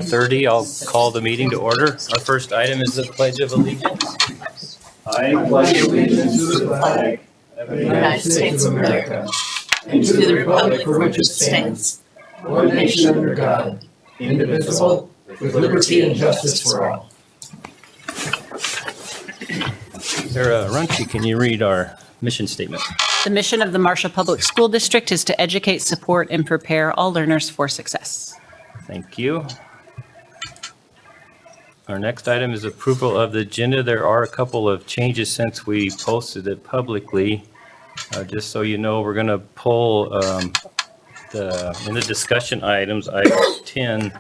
5:30. I'll call the meeting to order. Our first item is the Pledge of Allegiance. I pledge allegiance to the flag of the United States of America, and to the republic for which it stands, one nation under God, indivisible, with liberty and justice for all. Sarah Runcie, can you read our mission statement? The mission of the Marshall Public School District is to educate, support, and prepare all learners for success. Thank you. Our next item is approval of the agenda. There are a couple of changes since we posted it publicly. Just so you know, we're going to pull in the discussion items, items 10,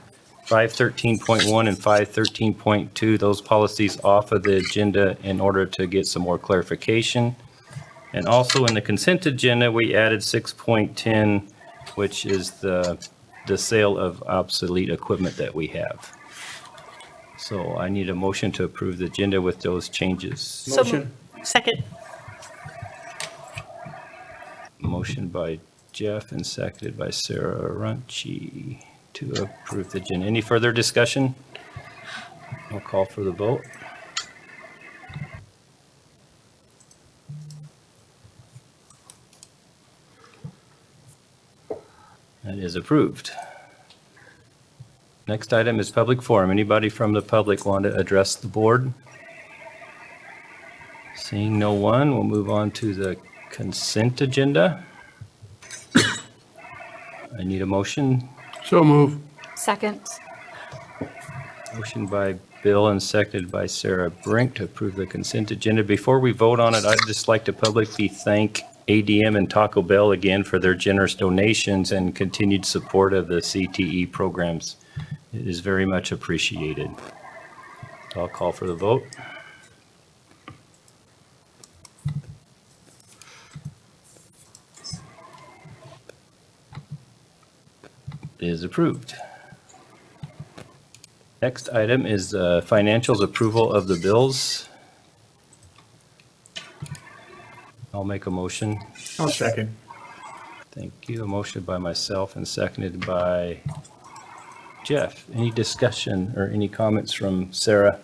513.1 and 513.2, those policies off of the agenda in order to get some more clarification. And also in the consent agenda, we added 6.10, which is the sale of obsolete equipment that we have. So I need a motion to approve the agenda with those changes. Motion. Second. Motion by Jeff and seconded by Sarah Runcie to approve the agenda. Any further discussion? I'll call for the vote. That is approved. Next item is public forum. Anybody from the public want to address the board? Seeing no one, we'll move on to the consent agenda. I need a motion. So move. Second. Motion by Bill and seconded by Sarah Brink to approve the consent agenda. Before we vote on it, I'd just like to publicly thank ADM and Taco Bell again for their generous donations and continued support of the CTE programs. It is very much appreciated. I'll call for the vote. It is approved. Next item is financials approval of the bills. I'll make a motion. I'll second. Thank you. A motion by myself and seconded by Jeff. Any discussion or any comments from Sarah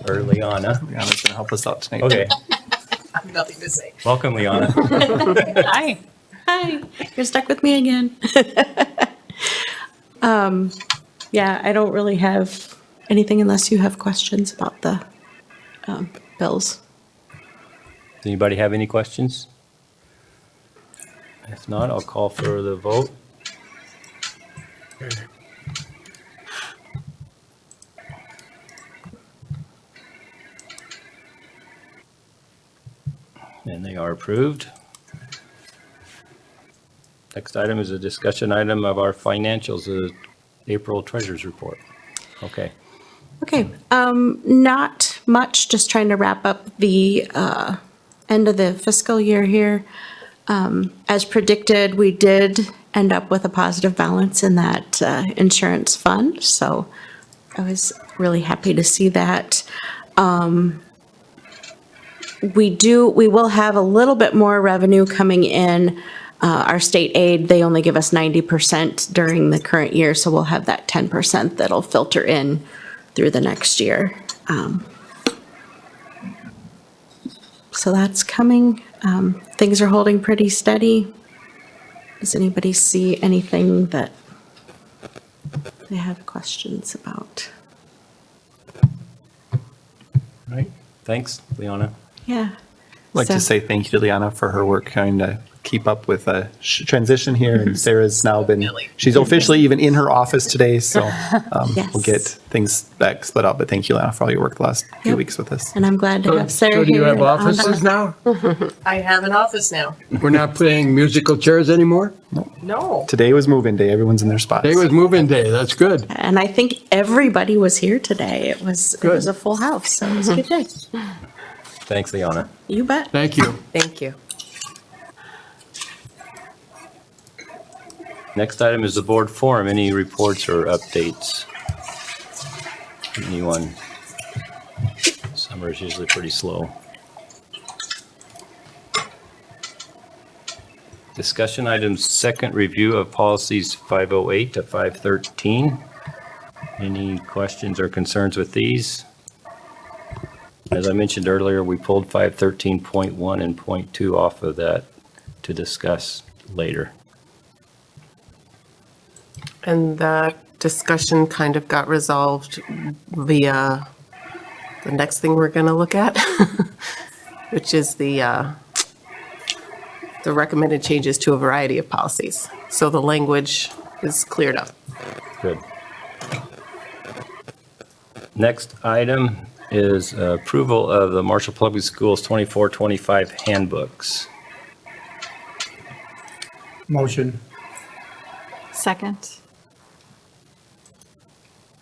or Liana? Liana's going to help us out tonight. Okay. I have nothing to say. Welcome, Liana. Hi. Hi, you're stuck with me again. Yeah, I don't really have anything unless you have questions about the bills. Does anybody have any questions? If not, I'll call for the vote. And they are approved. Next item is a discussion item of our financials, the April Treasurers Report. Okay. Okay, not much, just trying to wrap up the end of the fiscal year here. As predicted, we did end up with a positive balance in that insurance fund, so I was really happy to see that. We will have a little bit more revenue coming in. Our state aid, they only give us 90% during the current year, so we'll have that 10% that'll filter in through the next year. So that's coming. Things are holding pretty steady. Does anybody see anything that they have questions about? Right. Thanks, Liana. Yeah. I'd like to say thank you to Liana for her work trying to keep up with a transition here. And Sarah's now she's officially even in her office today. So Yes. we'll get things back split up. But thank you, Liana, for all your work the last few Yep. weeks with us. And I'm glad to have Sarah So do you here have on offices the- now? I have an office now. We're not playing musical chairs anymore? No. Today was move-in day. Everyone's in their spots. Today was move-in day. That's good. And I think everybody was here today. It was Good. a full house, so it was a good day. Thanks, Liana. You bet. Thank you. Thank you. Next item is the board forum. Any reports or updates? Anyone? Summer is usually pretty slow. Discussion items, second review of policies 508 to 513. Any questions or concerns with these? As I mentioned earlier, we pulled 513.1 and .2 off of that to discuss later. And that discussion kind of got resolved via the next thing we're going to look at, which is the recommended changes to a variety of policies. So the language is cleared up. Good. Next item is approval of the Marshall Public Schools 24-25 handbooks. Motion. Second.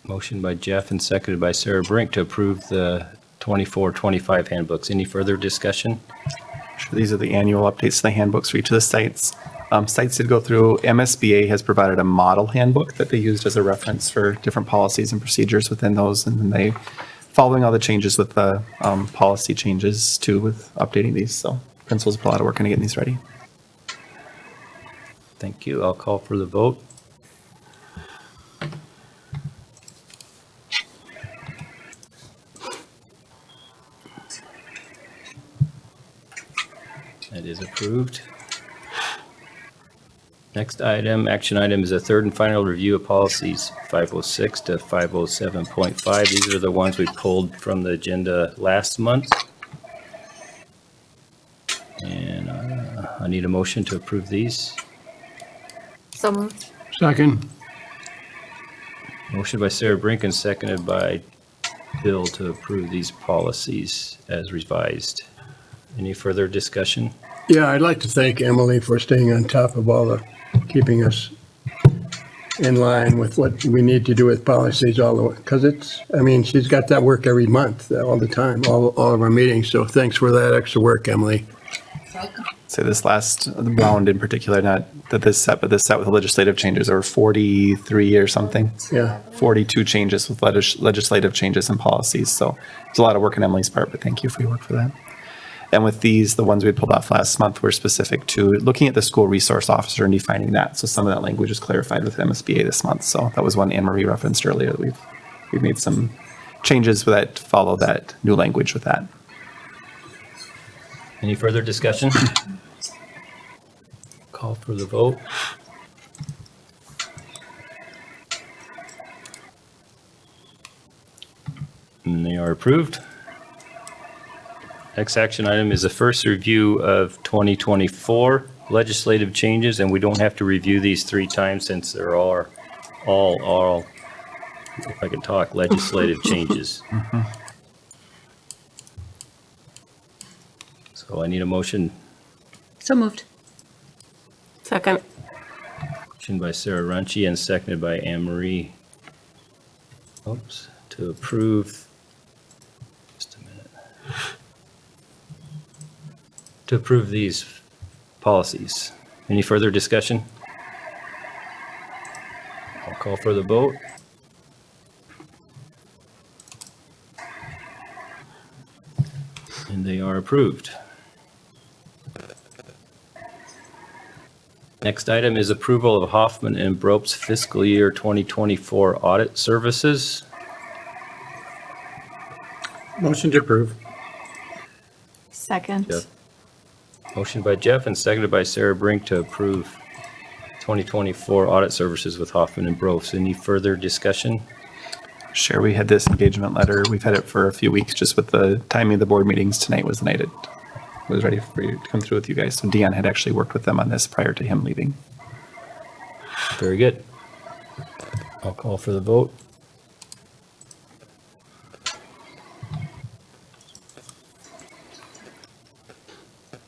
Motion by Jeff and seconded by Sarah Brink to approve the 24-25 handbooks. Any further discussion? Sure, these are the annual updates to the handbooks for each of the sites. Sites did go through. MSBA has provided a model handbook that they used as a reference for different policies and procedures within those, and then they, following all the changes with the policy changes too, with updating these. So principals put a lot of work into getting these ready. Thank you. I'll call for the vote. That is approved. Next item, action item, is a third and final review of policies 506 to 507.5. These are the ones we pulled from the agenda last month. And I need a motion to approve these. So moved. Second. Motion by Sarah Brink and seconded by Bill to approve these policies as revised. Any further discussion? Yeah, I'd like to thank Emily for staying on top of all the, keeping us in line with what we need to do with policies all the way. Because it's, I mean, she's got that work every month, all the time, all of our meetings. So thanks for that extra work, Emily. So this last round in particular, not that this set, but this set with the legislative changes, there were 43 or something. Yeah. 42 changes with legislative changes and policies. So there's a lot of work on Emily's part, but thank you for your work for that. And with these, the ones we pulled off last month were specific to looking at the school resource officer and defining that. So some of that language is clarified with MSBA this month. So that was one Anne Marie referenced earlier. That we've made some changes that follow that new language with that. Any further discussion? Call for the vote. And they are approved. Next action item is the first review of 2024 legislative changes, and we don't have to review these 3 times since there are all, if I can talk, legislative changes. So I need a motion. So moved. Second. Motion by Sarah Runcie and seconded by Anne Marie. Oops, to approve. Just a minute. To approve these policies. Any further discussion? I'll call for the vote. And they are approved. Next item is approval of Hoffman and Bropes fiscal year 2024 audit services. Motion to approve. Second. Jeff. Motion by Jeff and seconded by Sarah Brink to approve 2024 audit services with Hoffman and Bropes. Any further discussion? Sure, we had this engagement letter. We've had it for a few weeks, just with the timing of the board meetings. Tonight was the night it was ready for you to come through with you guys. So Dion had actually worked with them on this prior to him leaving. Very good. I'll call for the vote.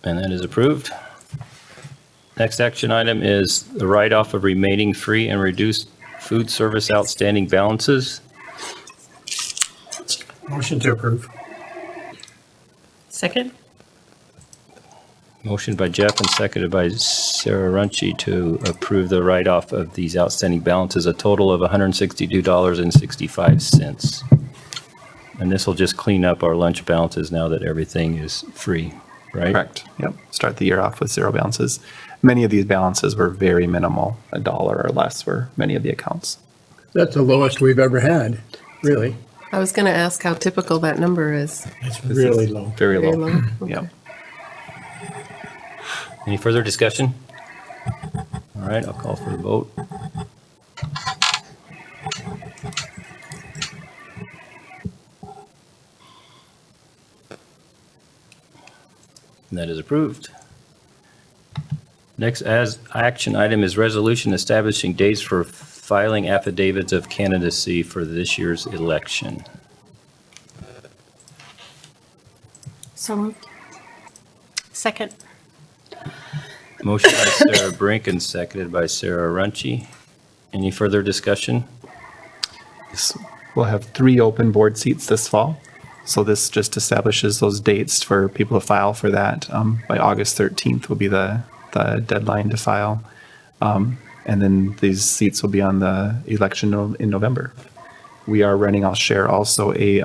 And that is approved. Next action item is the write-off of remaining free and reduced food service outstanding balances. Motion to approve. Second. Motion by Jeff and seconded by Sarah Runcie to approve the write-off of these outstanding balances, a total of $162.65. And this will just clean up our lunch balances now that everything is free, right? Correct. Yep. Start the year off with 0 balances. Many of these balances were very minimal, $1 or less for many of the accounts. That's the lowest we've ever had, really. I was going to ask how typical that number is. It's really low. Very Very low. low? Yeah. Okay. Any further discussion? All right, I'll call for the vote. And that is approved. Next as action item is resolution establishing dates for filing affidavits of candidacy for this year's election. So moved. Second. Motion by Sarah Brink and seconded by Sarah Runcie. Any further discussion? Yes, we'll have 3 open board seats this fall. So this just establishes those dates for people to file for that. By August 13th will be the deadline to file. And then these seats will be on the election in November. We are running, I'll share also a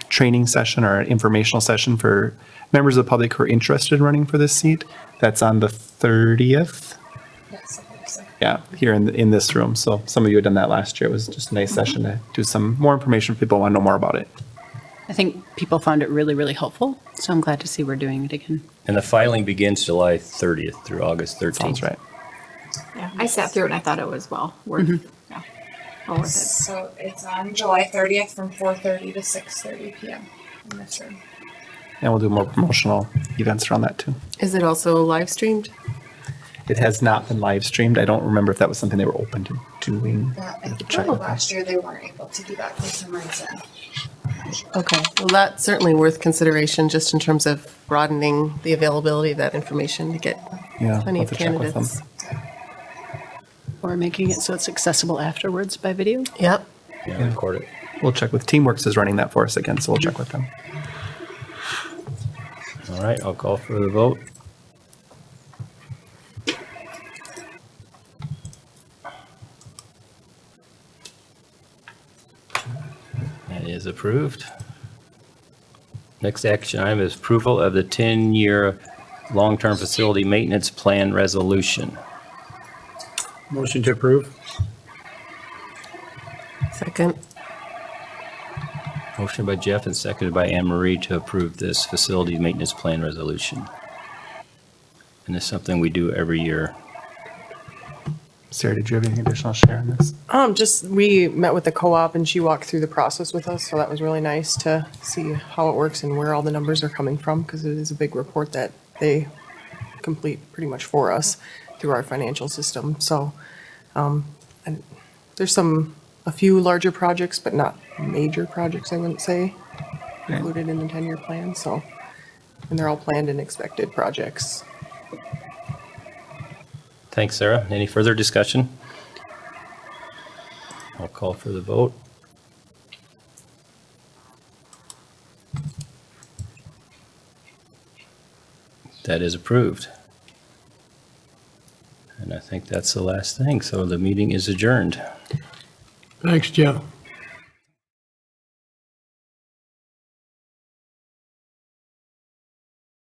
training session or an informational session for members of the public who are interested in running for this seat. That's on the 30th. Yeah, here in this room. So some of you had done that last year. It was just a nice session to do some more information if people want to know more about it. I think people found it really, really helpful, so I'm glad to see we're doing it again. And the filing begins July 30th through August 13th. Sounds right. Yeah, I sat through it and I thought it was well worth it. So it's on July 30th from 4:30 to 6:30 p.m. in this room. And we'll do more promotional events around that too. Is it also live streamed? It has not been live streamed. I don't remember if that was something they were open to doing. I Have to check with them. last year they weren't able to do that for some reason. Okay, well, that's certainly worth consideration just in terms of broadening the availability of that information to get Yeah, plenty I'll of have to check with them. candidates. Or making it so it's accessible afterwards by video. Yep. Yeah, record it. We'll check with Teamworks is running that for us again, so we'll check with them. All right, I'll call for the vote. That is approved. Next action item is approval of the 10-year long-term facility maintenance plan resolution. Motion to approve? Second. Motion by Jeff and seconded by Anne Marie to approve this facility maintenance plan resolution. And it's something we do every year. Sarah, did you have anything additional to share on this? Just, we met with the co-op and she walked through the process with us, so that was really nice to see how it works and where all the numbers are coming from, because it is a big report that they complete pretty much for us through our financial system, so, and there's a few larger projects, but not major projects, I wouldn't say, included in the 10-year plan, so, and they're all planned and expected projects. Thanks, Sarah. Any further discussion? I'll call for the vote. That is approved. And I think that's the last thing. So the meeting is adjourned. Thanks, Jeff.